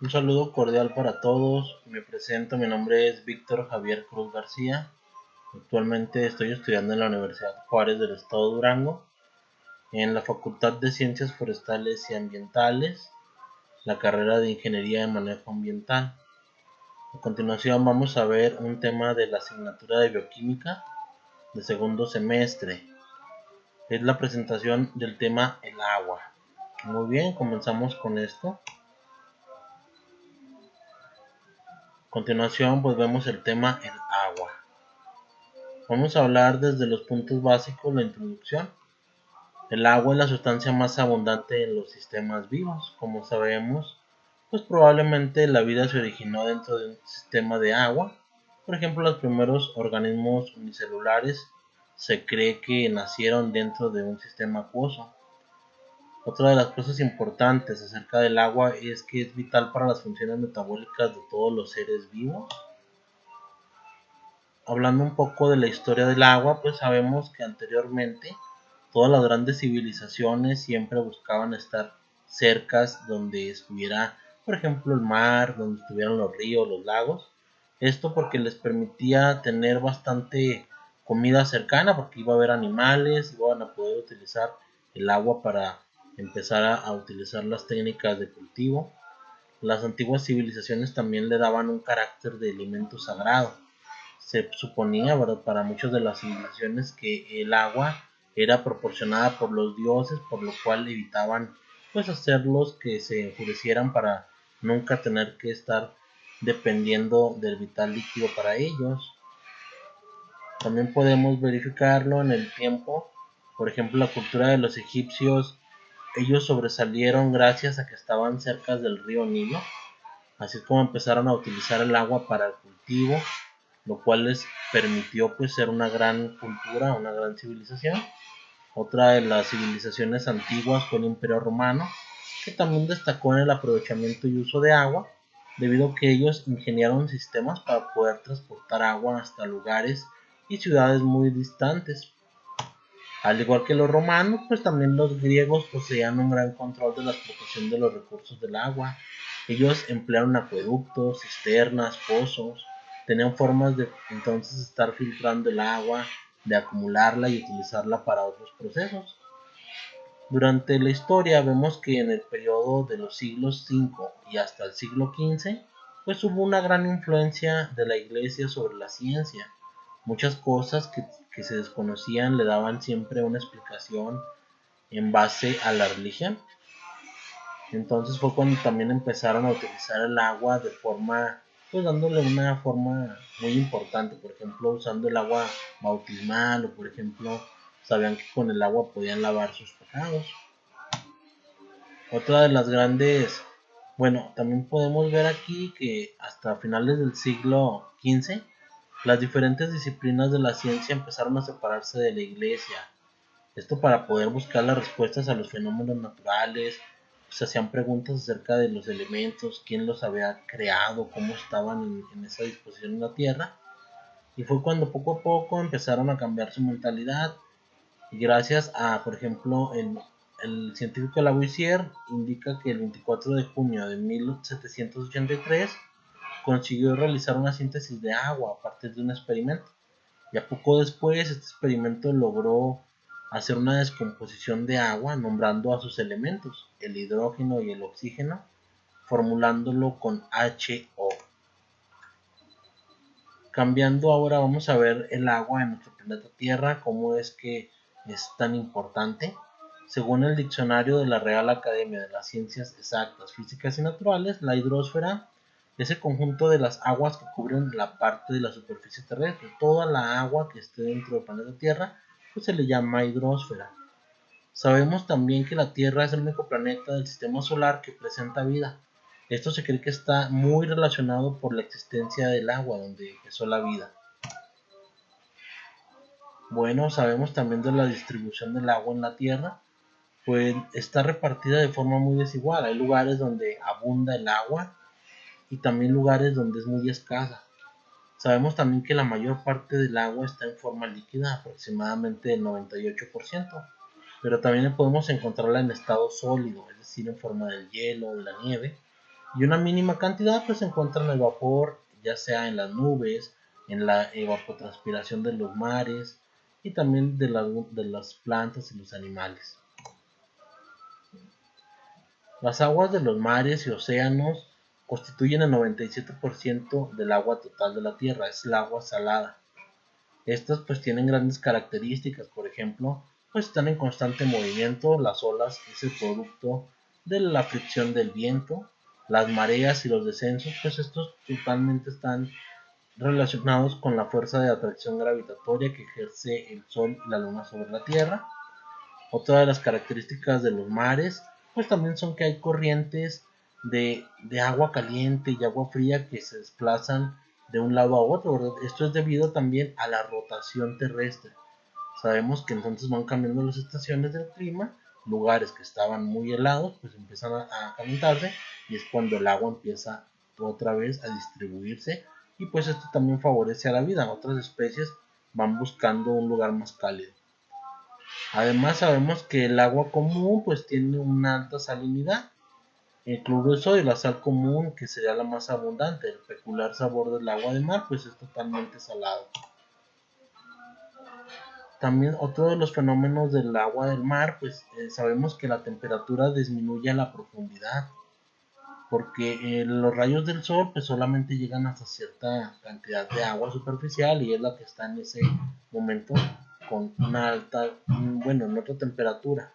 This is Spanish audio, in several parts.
Un saludo cordial para todos. Me presento, mi nombre es Víctor Javier Cruz García. Actualmente estoy estudiando en la Universidad Juárez del Estado de Durango, en la Facultad de Ciencias Forestales y Ambientales, la carrera de Ingeniería de Manejo Ambiental. A continuación vamos a ver un tema de la asignatura de Bioquímica de segundo semestre. Es la presentación del tema el agua. Muy bien, comenzamos con esto. A continuación pues vemos el tema el agua. Vamos a hablar desde los puntos básicos, la introducción. El agua es la sustancia más abundante en los sistemas vivos. Como sabemos, pues probablemente la vida se originó dentro de un sistema de agua. Por ejemplo, los primeros organismos unicelulares se cree que nacieron dentro de un sistema acuoso. Otra de las cosas importantes acerca del agua es que es vital para las funciones metabólicas de todos los seres vivos. Hablando un poco de la historia del agua, pues sabemos que anteriormente todas las grandes civilizaciones siempre buscaban estar cerca donde estuviera, por ejemplo, el mar, donde estuvieran los ríos, los lagos. Esto porque les permitía tener bastante comida cercana, porque iba a haber animales, iban a poder utilizar el agua para empezar a utilizar las técnicas de cultivo. Las antiguas civilizaciones también le daban un carácter de elemento sagrado. Se suponía, ¿verdad?, para muchas de las civilizaciones que el agua era proporcionada por los dioses, por lo cual evitaban pues hacerlos que se enfurecieran para nunca tener que estar dependiendo del vital líquido para ellos. También podemos verificarlo en el tiempo. Por ejemplo, la cultura de los egipcios, ellos sobresalieron gracias a que estaban cerca del río Nilo, así como empezaron a utilizar el agua para el cultivo, lo cual les permitió pues ser una gran cultura, una gran civilización. Otra de las civilizaciones antiguas fue el Imperio Romano, que también destacó en el aprovechamiento y uso de agua, debido a que ellos ingeniaron sistemas para poder transportar agua hasta lugares y ciudades muy distantes. Al igual que los romanos, pues también los griegos poseían un gran control de la explotación de los recursos del agua. Ellos emplearon acueductos, cisternas, pozos, tenían formas de entonces estar filtrando el agua, de acumularla y utilizarla para otros procesos. Durante la historia vemos que en el periodo de los siglos V y hasta el siglo XV, pues hubo una gran influencia de la iglesia sobre la ciencia. Muchas cosas que se desconocían le daban siempre una explicación en base a la religión. Entonces fue cuando también empezaron a utilizar el agua de forma, pues dándole una forma muy importante, por ejemplo usando el agua bautismal, o por ejemplo sabían que con el agua podían lavar sus pecados. Otra de las grandes, bueno, también podemos ver aquí que hasta finales del siglo XV las diferentes disciplinas de la ciencia empezaron a separarse de la iglesia. Esto para poder buscar las respuestas a los fenómenos naturales. Se hacían preguntas acerca de los elementos, quién los había creado, cómo estaban en esa disposición en la Tierra. Y fue cuando poco a poco empezaron a cambiar su mentalidad. Y gracias a, por ejemplo, el científico Lavoisier indica que el 24 de junio de 1783 consiguió realizar una síntesis de agua a partir de un experimento. Ya poco después, este experimento logró hacer una descomposición de agua nombrando a sus elementos, el hidrógeno y el oxígeno, formulándolo con HO. Cambiando ahora, vamos a ver el agua en nuestro planeta Tierra, cómo es que es tan importante. Según el diccionario de la Real Academia de las Ciencias Exactas, Físicas y Naturales, la hidrosfera es el conjunto de las aguas que cubren la parte de la superficie terrestre. Toda la agua que esté dentro del planeta Tierra pues se le llama hidrosfera. Sabemos también que la Tierra es el único planeta del sistema solar que presenta vida. Esto se cree que está muy relacionado por la existencia del agua donde empezó la vida. Bueno, sabemos también de la distribución del agua en la Tierra, pues está repartida de forma muy desigual. Hay lugares donde abunda el agua y también lugares donde es muy escasa. Sabemos también que la mayor parte del agua está en forma líquida, aproximadamente el 98%, pero también podemos encontrarla en estado sólido, es decir, en forma del hielo, de la nieve. y una mínima cantidad pues se encuentra en el vapor, ya sea en las nubes, en la evapotranspiración de los mares y también de las plantas y los animales. Las aguas de los mares y océanos constituyen el 97% del agua total de la Tierra, es el agua salada. Estas pues tienen grandes características, por ejemplo, pues están en constante movimiento, las olas es el producto de la fricción del viento, las mareas y los descensos, pues estos totalmente están relacionados con la fuerza de atracción gravitatoria que ejerce el Sol y la Luna sobre la Tierra. Otra de las características de los mares, pues también son que hay corrientes de agua caliente y agua fría que se desplazan de un lado a otro, ¿verdad? Esto es debido también a la rotación terrestre. Sabemos que entonces van cambiando las estaciones del clima, lugares que estaban muy helados, pues empiezan a calentarse y es cuando el agua empieza otra vez a distribuirse y pues esto también favorece a la vida. Otras especies van buscando un lugar más cálido. Además sabemos que el agua común pues tiene una alta salinidad. El cloruro de sodio, la sal común, que sería la más abundante, el peculiar sabor del agua de mar pues es totalmente salado. También otro de los fenómenos del agua del mar pues sabemos que la temperatura disminuye a la profundidad porque los rayos del sol pues solamente llegan hasta cierta cantidad de agua superficial y es la que está en ese momento con una alta, bueno, en otra temperatura.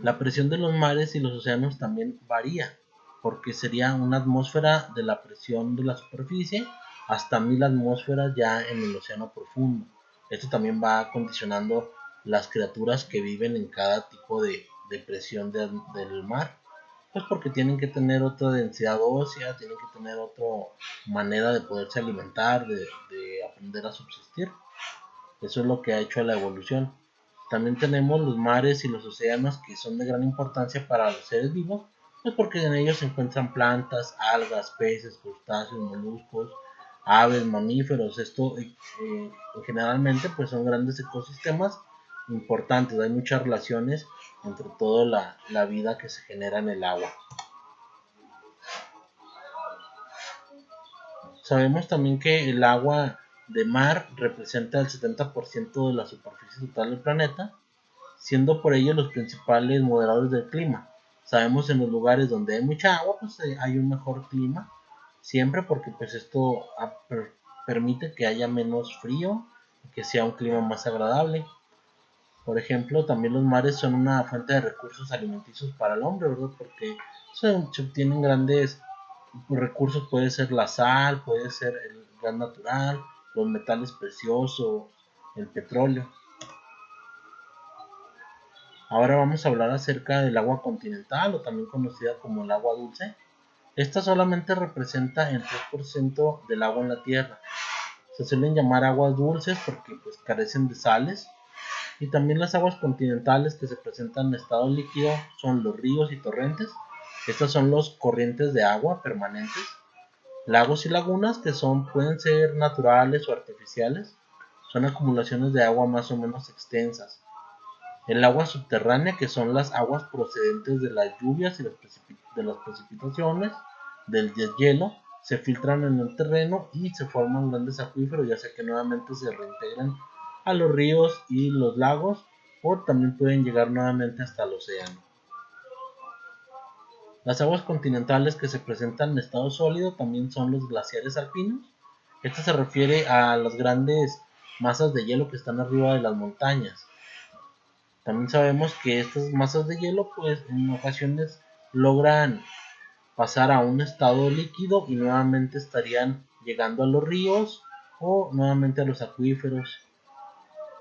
La presión de los mares y los océanos también varía, porque sería una atmósfera de la presión de la superficie hasta 1000 atmósferas ya en el océano profundo. Esto también va condicionando las criaturas que viven en cada tipo de presión del mar, pues porque tienen que tener otra densidad ósea, tienen que tener otra manera de poderse alimentar, de aprender a subsistir. Eso es lo que ha hecho la evolución. También tenemos los mares y los océanos que son de gran importancia para los seres vivos, pues porque en ellos se encuentran plantas, algas, peces, crustáceos, moluscos, aves, mamíferos. Esto generalmente pues son grandes ecosistemas importantes. Hay muchas relaciones entre toda la vida que se genera en el agua. Sabemos también que el agua de mar representa el 70% de la superficie total del planeta, siendo por ello los principales moderadores del clima. Sabemos en los lugares donde hay mucha agua, pues hay un mejor clima, siempre porque pues esto permite que haya menos frío y que sea un clima más agradable. Por ejemplo, también los mares son una fuente de recursos alimenticios para el hombre, ¿verdad? Porque se obtienen grandes recursos, puede ser la sal, puede ser el gas natural, los metales preciosos, el petróleo. Ahora vamos a hablar acerca del agua continental o también conocida como el agua dulce. Esta solamente representa el 3% del agua en la Tierra. Se suelen llamar aguas dulces porque pues carecen de sales. Y también las aguas continentales que se presentan en estado líquido son los ríos y torrentes. Estas son los corrientes de agua permanentes. Lagos y lagunas que pueden ser naturales o artificiales. Son acumulaciones de agua más o menos extensas. El agua subterránea, que son las aguas procedentes de las lluvias y de las precipitaciones, del deshielo, se filtran en el terreno y se forman grandes acuíferos, ya sea que nuevamente se reintegran a los ríos y los lagos, o también pueden llegar nuevamente hasta el océano. Las aguas continentales que se presentan en estado sólido también son los glaciares alpinos. Esto se refiere a las grandes masas de hielo que están arriba de las montañas. También sabemos que estas masas de hielo pues en ocasiones logran pasar a un estado líquido y nuevamente estarían llegando a los ríos o nuevamente a los acuíferos.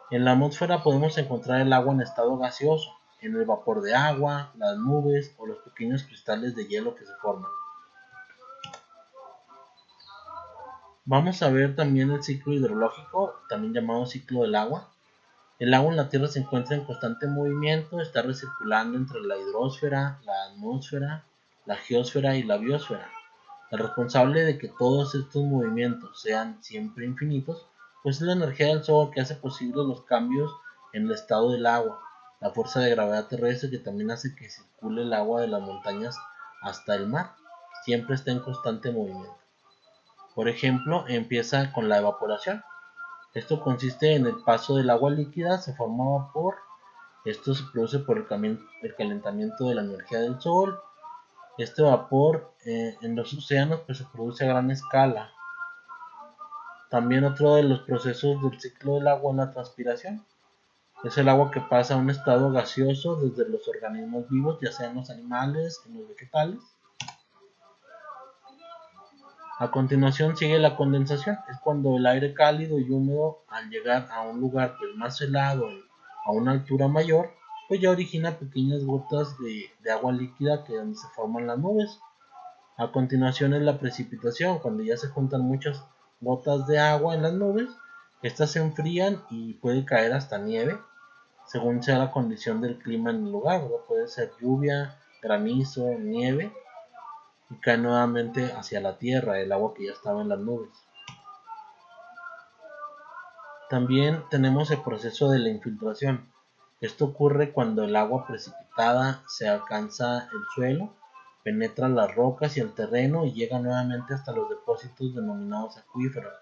En la atmósfera podemos encontrar el agua en estado gaseoso, en el vapor de agua, las nubes o los pequeños cristales de hielo que se forman. Vamos a ver también el ciclo hidrológico, también llamado ciclo del agua. El agua en la Tierra se encuentra en constante movimiento, está recirculando entre la hidrosfera, la atmósfera, la geosfera y la biosfera. El responsable de que todos estos movimientos sean siempre infinitos, pues es la energía del Sol que hace posible los cambios en el estado del agua, la fuerza de gravedad terrestre que también hace que circule el agua de las montañas hasta el mar. Siempre está en constante movimiento. Por ejemplo, empieza con la evaporación. Esto consiste en el paso del agua líquida, se forma vapor. Esto se produce por el calentamiento de la energía del sol. Este vapor en los océanos pues, se produce a gran escala. También otro de los procesos del ciclo del agua es la transpiración. Es el agua que pasa a un estado gaseoso desde los organismos vivos, ya sean los animales, en los vegetales. A continuación sigue la condensación, es cuando el aire cálido y húmedo al llegar a un lugar pues, más helado, a una altura mayor, pues ya origina pequeñas gotas de agua líquida que donde se forman las nubes. A continuación es la precipitación, cuando ya se juntan muchas gotas de agua en las nubes, estas se enfrían y puede caer hasta nieve, según sea la condición del clima en el lugar, ¿verdad? Puede ser lluvia, granizo, nieve, y cae nuevamente hacia la tierra el agua que ya estaba en las nubes. También tenemos el proceso de la infiltración. Esto ocurre cuando el agua precipitada se alcanza el suelo, penetra las rocas y el terreno y llega nuevamente hasta los depósitos denominados acuíferos.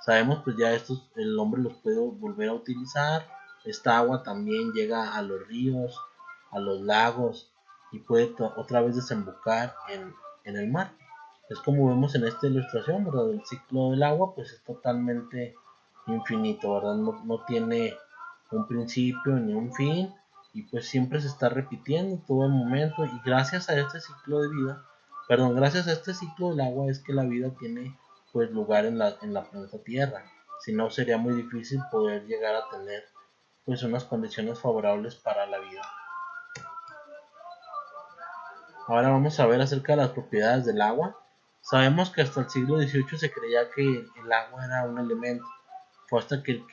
Sabemos pues ya estos el hombre los puede volver a utilizar. Esta agua también llega a los ríos, a los lagos y puede otra vez desembocar en el mar. Es como vemos en esta ilustración, ¿verdad? El ciclo del agua pues es totalmente infinito, ¿verdad? No tiene un principio ni un fin y pues siempre se está repitiendo todo el momento y gracias a este ciclo de vida, gracias a este ciclo del agua es que la vida tiene pues lugar en la planeta Tierra. Si no sería muy difícil poder llegar a tener pues unas condiciones favorables para la vida. Ahora vamos a ver acerca de las propiedades del agua. Sabemos que hasta el siglo XVIII se creía que el agua era un elemento. Fue hasta que el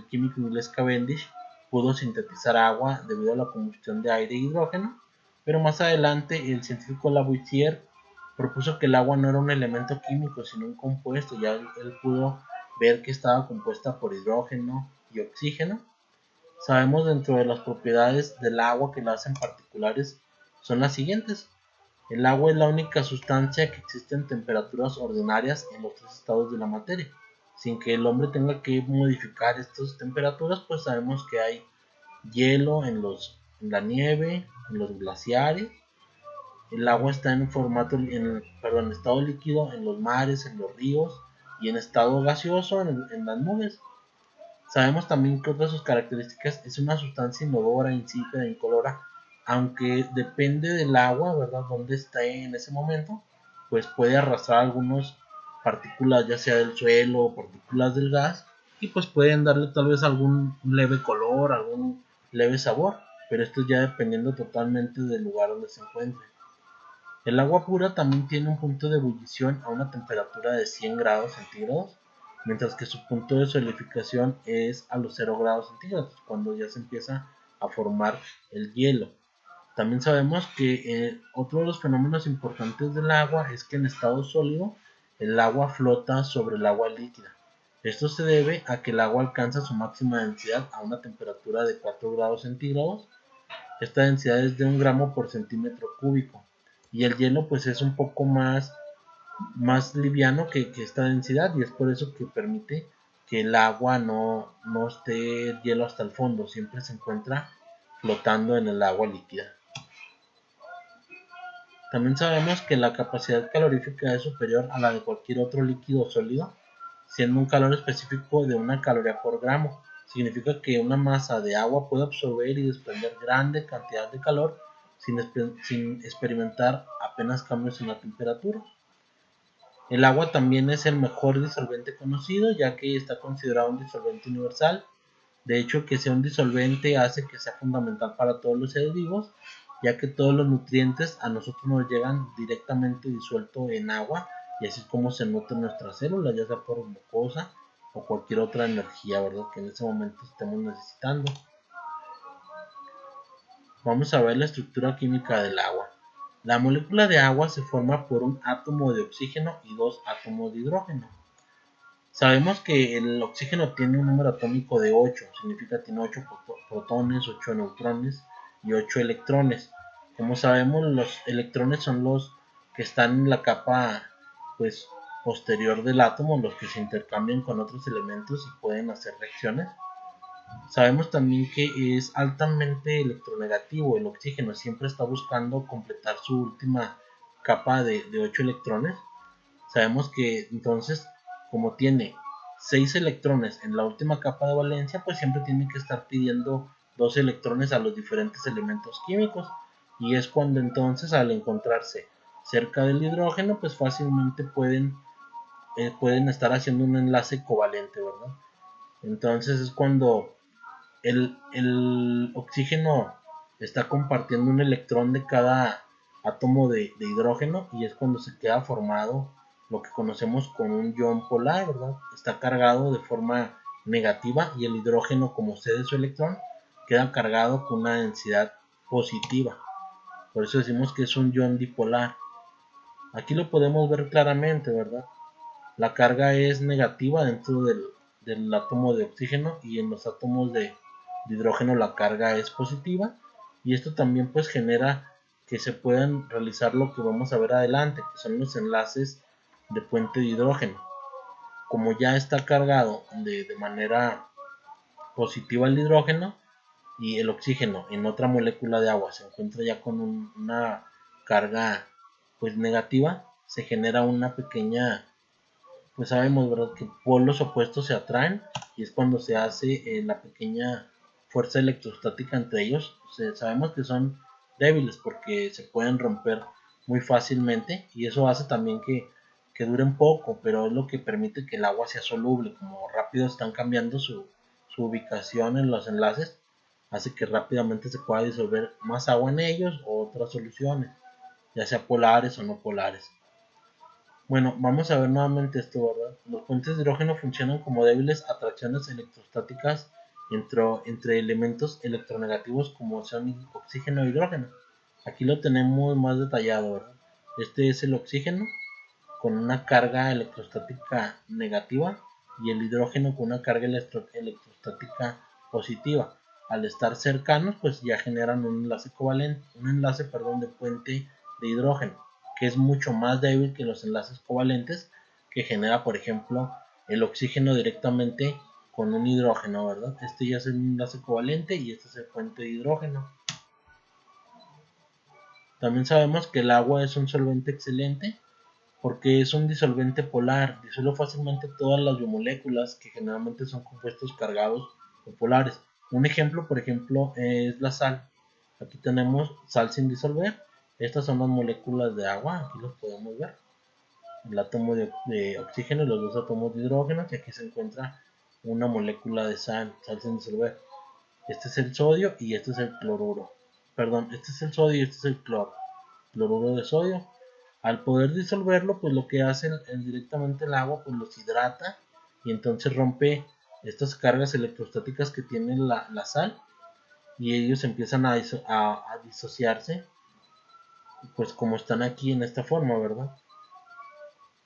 químico inglés Cavendish pudo sintetizar agua debido a la combustión de aire e hidrógeno, pero más adelante el científico Lavoisier propuso que el agua no era un elemento químico sino un compuesto. Ya él pudo ver que estaba compuesta por hidrógeno y oxígeno. Sabemos dentro de las propiedades del agua que la hacen particulares son las siguientes. El agua es la única sustancia que existe en temperaturas ordinarias en los tres estados de la materia. Sin que el hombre tenga que modificar estas temperaturas, pues sabemos que hay hielo en la nieve, en los glaciares. El agua está en estado líquido en los mares, en los ríos y en estado gaseoso en las nubes. Sabemos también que otra de sus características es una sustancia inodora, insípida, incolora, aunque depende del agua, ¿verdad? Donde esté en ese momento, pues puede arrastrar algunas partículas, ya sea del suelo o partículas del gas, y pues pueden darle tal vez algún leve color, algún leve sabor, pero esto ya dependiendo totalmente del lugar donde se encuentre. El agua pura también tiene un punto de ebullición a una temperatura de 100 grados centígrados, mientras que su punto de solidificación es a los 0 grados centígrados, cuando ya se empieza a formar el hielo. También sabemos que otro de los fenómenos importantes del agua es que en estado sólido el agua flota sobre el agua líquida. Esto se debe a que el agua alcanza su máxima densidad a una temperatura de 4 grados centígrados. Esta densidad es de 1 gramo por centímetro cúbico y el hielo pues es un poco más liviano que esta densidad y es por eso que permite que el agua no esté el hielo hasta el fondo, siempre se encuentra flotando en el agua líquida. También sabemos que la capacidad calorífica es superior a la de cualquier otro líquido sólido, siendo un calor específico de 1 caloría por gramo. Significa que una masa de agua puede absorber y desprender grande cantidad de calor sin experimentar apenas cambios en la temperatura. El agua también es el mejor disolvente conocido, ya que está considerado un disolvente universal. De hecho, que sea un disolvente hace que sea fundamental para todos los seres vivos, ya que todos los nutrientes a nosotros nos llegan directamente disueltos en agua, y así es como se nutren nuestras células, ya sea por glucosa o cualquier otra energía, ¿verdad? Que en ese momento estemos necesitando. Vamos a ver la estructura química del agua. La molécula de agua se forma por un átomo de oxígeno y 2 átomos de hidrógeno. Sabemos que el oxígeno tiene un número atómico de 8, significa que tiene 8 protones, 8 neutrones y 8 electrones. Como sabemos, los electrones son los que están en la capa pues posterior del átomo, los que se intercambian con otros elementos y pueden hacer reacciones. Sabemos también que es altamente electronegativo. El oxígeno siempre está buscando completar su última capa de 8 electrones. Sabemos que entonces, como tiene 6 electrones en la última capa de valencia, pues siempre tiene que estar pidiendo 2 electrones a los diferentes elementos químicos. Y es cuando entonces, al encontrarse cerca del hidrógeno, pues fácilmente pueden estar haciendo un enlace covalente, ¿verdad? Entonces es cuando el oxígeno está compartiendo un electrón de cada átomo de hidrógeno, y es cuando se queda formado lo que conocemos como un ion polar, ¿verdad? Está cargado de forma negativa, y el hidrógeno, como cede su electrón, queda cargado con una densidad positiva. Por eso decimos que es un ion dipolar. Aquí lo podemos ver claramente, ¿verdad? La carga es negativa dentro del átomo de oxígeno, y en los átomos de hidrógeno la carga es positiva, y esto también pues genera que se puedan realizar lo que vamos a ver adelante, que son los enlaces de puente de hidrógeno. Como ya está cargado de manera positiva el hidrógeno, y el oxígeno en otra molécula de agua se encuentra ya con una carga pues negativa, se genera una pequeña, pues sabemos, ¿verdad?, que polos opuestos se atraen, y es cuando se hace la pequeña fuerza electrostática entre ellos. O sea, sabemos que son débiles porque se pueden romper muy fácilmente, y eso hace también que duren poco, pero es lo que permite que el agua sea soluble. Como rápido están cambiando su ubicación en los enlaces, hace que rápidamente se pueda disolver más agua en ellos o otras soluciones, ya sea polares o no polares. Bueno, vamos a ver nuevamente esto, ¿verdad? Los puentes de hidrógeno funcionan como débiles atracciones electrostáticas entre elementos electronegativos como son oxígeno e hidrógeno. Aquí lo tenemos más detallado, ¿verdad? Este es el oxígeno con una carga electrostática negativa, y el hidrógeno con una carga electrostática positiva. Al estar cercanos, pues ya generan un enlace covalente, de puente de hidrógeno, que es mucho más débil que los enlaces covalentes que genera, por ejemplo, el oxígeno directamente con un hidrógeno, ¿verdad? Este ya es el enlace covalente, y este es el puente de hidrógeno. También sabemos que el agua es un solvente excelente porque es un disolvente polar, disuelve fácilmente todas las biomoléculas, que generalmente son compuestos cargados o polares. Un ejemplo, por ejemplo, es la sal. Aquí tenemos sal sin disolver. Estas son las moléculas de agua, aquí los podemos ver. El átomo de oxígeno y los dos átomos de hidrógeno, y aquí se encuentra una molécula de sal sin disolver. Este es el sodio y este es el cloruro. Perdón, este es el sodio y este es el cloruro de sodio. Al poder disolverlo, pues lo que hace directamente el agua, pues los hidrata, y entonces rompe estas cargas electrostáticas que tiene la sal, y ellos empiezan a disociarse, pues como están aquí en esta forma, ¿verdad?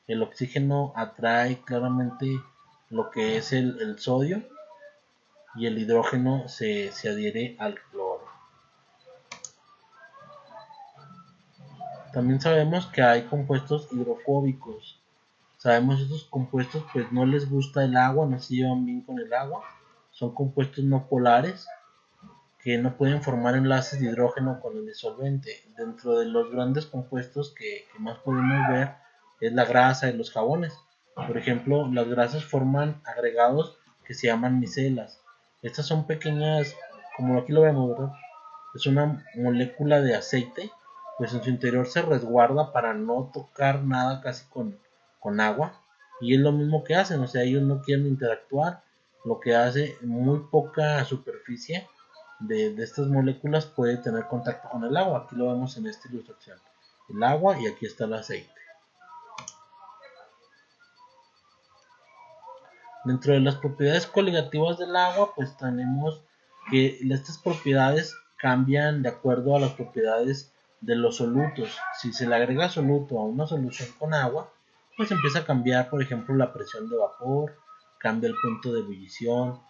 El oxígeno atrae claramente lo que es el sodio, y el hidrógeno se adhiere al cloro. También sabemos que hay compuestos hidrofóbicos. Sabemos que estos compuestos pues no les gusta el agua, no se llevan bien con el agua. Son compuestos no polares que no pueden formar enlaces de hidrógeno con el disolvente. Dentro de los grandes compuestos que más podemos ver es la grasa y los jabones. Por ejemplo, las grasas forman agregados que se llaman micelas. Estas son pequeñas, como aquí lo vemos, ¿verdad? Es una molécula de aceite, pues en su interior se resguarda para no tocar nada casi con agua, y es lo mismo que hacen, o sea, ellos no quieren interactuar. Lo que hace, muy poca superficie de estas moléculas puede tener contacto con el agua. Aquí lo vemos en esta ilustración, el agua, y aquí está el aceite. Dentro de las propiedades coligativas del agua, pues tenemos que estas propiedades cambian de acuerdo a las propiedades de los solutos. Si se le agrega soluto a una solución con agua, pues empieza a cambiar, por ejemplo, la presión de vapor, cambia el punto de ebullición,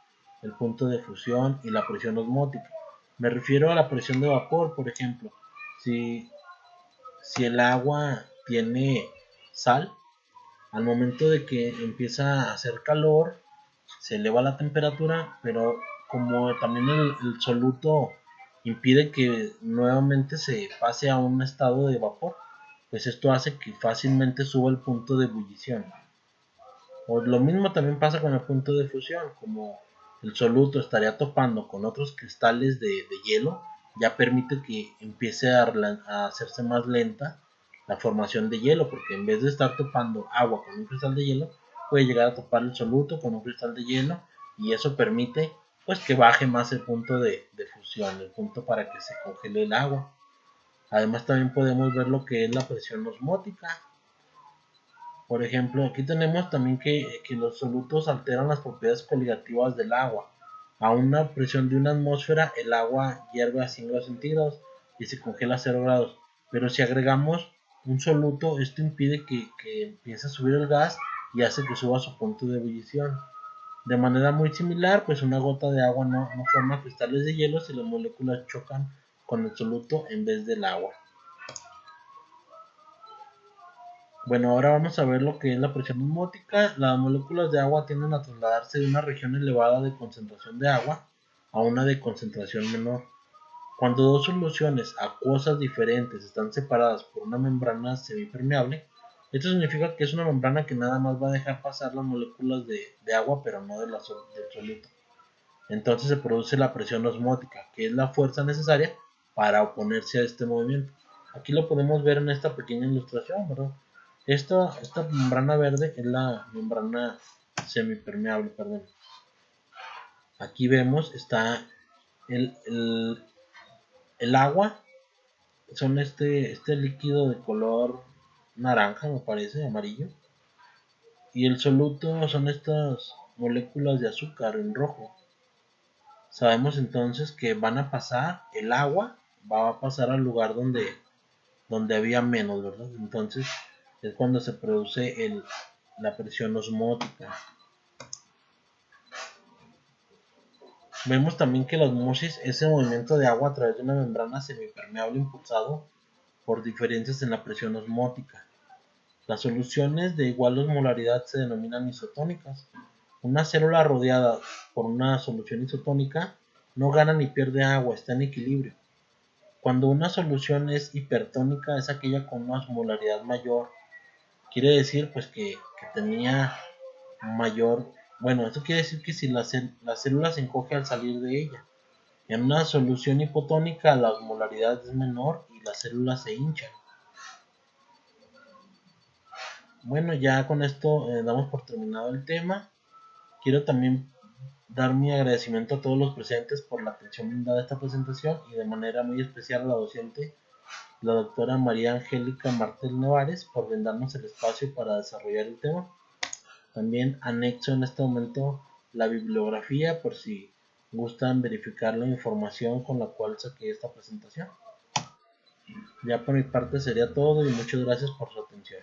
el punto de fusión y la presión osmótica. Me refiero a la presión de vapor, por ejemplo. Si el agua tiene sal. Al momento de que empieza a hacer calor, se eleva la temperatura, pero como también el soluto impide que nuevamente se pase a un estado de vapor, pues esto hace que fácilmente suba el punto de ebullición. O lo mismo también pasa con el punto de fusión, como el soluto estaría topando con otros cristales de hielo, ya permite que empiece a hacerse más lenta la formación de hielo, porque en vez de estar topando agua con un cristal de hielo, puede llegar a topar el soluto con un cristal de hielo, y eso permite pues que baje más el punto de fusión, el punto para que se congele el agua. Además también podemos ver lo que es la presión osmótica. Por ejemplo, aquí tenemos también que los solutos alteran las propiedades coligativas del agua. A una presión de una atmósfera, el agua hierve a 100 grados centígrados y se congela a 0 grados. Pero si agregamos un soluto, esto impide que empiece a subir el gas y hace que suba su punto de ebullición. De manera muy similar, pues una gota de agua no forma cristales de hielo si las moléculas chocan con el soluto en vez del agua. Bueno, ahora vamos a ver lo que es la presión osmótica. Las moléculas de agua tienden a trasladarse de una región elevada de concentración de agua a una de concentración menor. Cuando dos soluciones acuosas diferentes están separadas por una membrana semipermeable, esto significa que es una membrana que nada más va a dejar pasar las moléculas de agua, pero no del soluto. Entonces se produce la presión osmótica, que es la fuerza necesaria para oponerse a este movimiento. Aquí lo podemos ver en esta pequeña ilustración, ¿verdad? Esta membrana verde es la membrana semipermeable, perdón. Aquí vemos, está el, el, el agua, son este líquido de color naranja, me parece, amarillo. Y el soluto son estas moléculas de azúcar en rojo. Sabemos entonces que van a pasar, el agua va a pasar al lugar donde había menos, ¿verdad? Entonces es cuando se produce la presión osmótica. Vemos también que la osmosis es el movimiento de agua a través de una membrana semipermeable impulsado por diferencias en la presión osmótica. Las soluciones de igual osmolaridad se denominan isotónicas. Una célula rodeada por una solución isotónica no gana ni pierde agua, está en equilibrio. Cuando una solución es hipertónica es aquella con una osmolaridad mayor. Quiere decir pues que tenía mayor... Bueno, esto quiere decir que si la célula se encoge al salir de ella. En una solución hipotónica la osmolaridad es menor y las células se hinchan. Bueno, ya con esto damos por terminado el tema. Quiero también dar mi agradecimiento a todos los presentes por la atención brindada a esta presentación y de manera muy especial a la docente, la doctora María Angélica Martel Nevares, por brindarnos el espacio para desarrollar el tema. También anexo en este momento la bibliografía por si gustan verificar la información con la cual saqué esta presentación. Ya por mi parte sería todo y muchas gracias por su atención.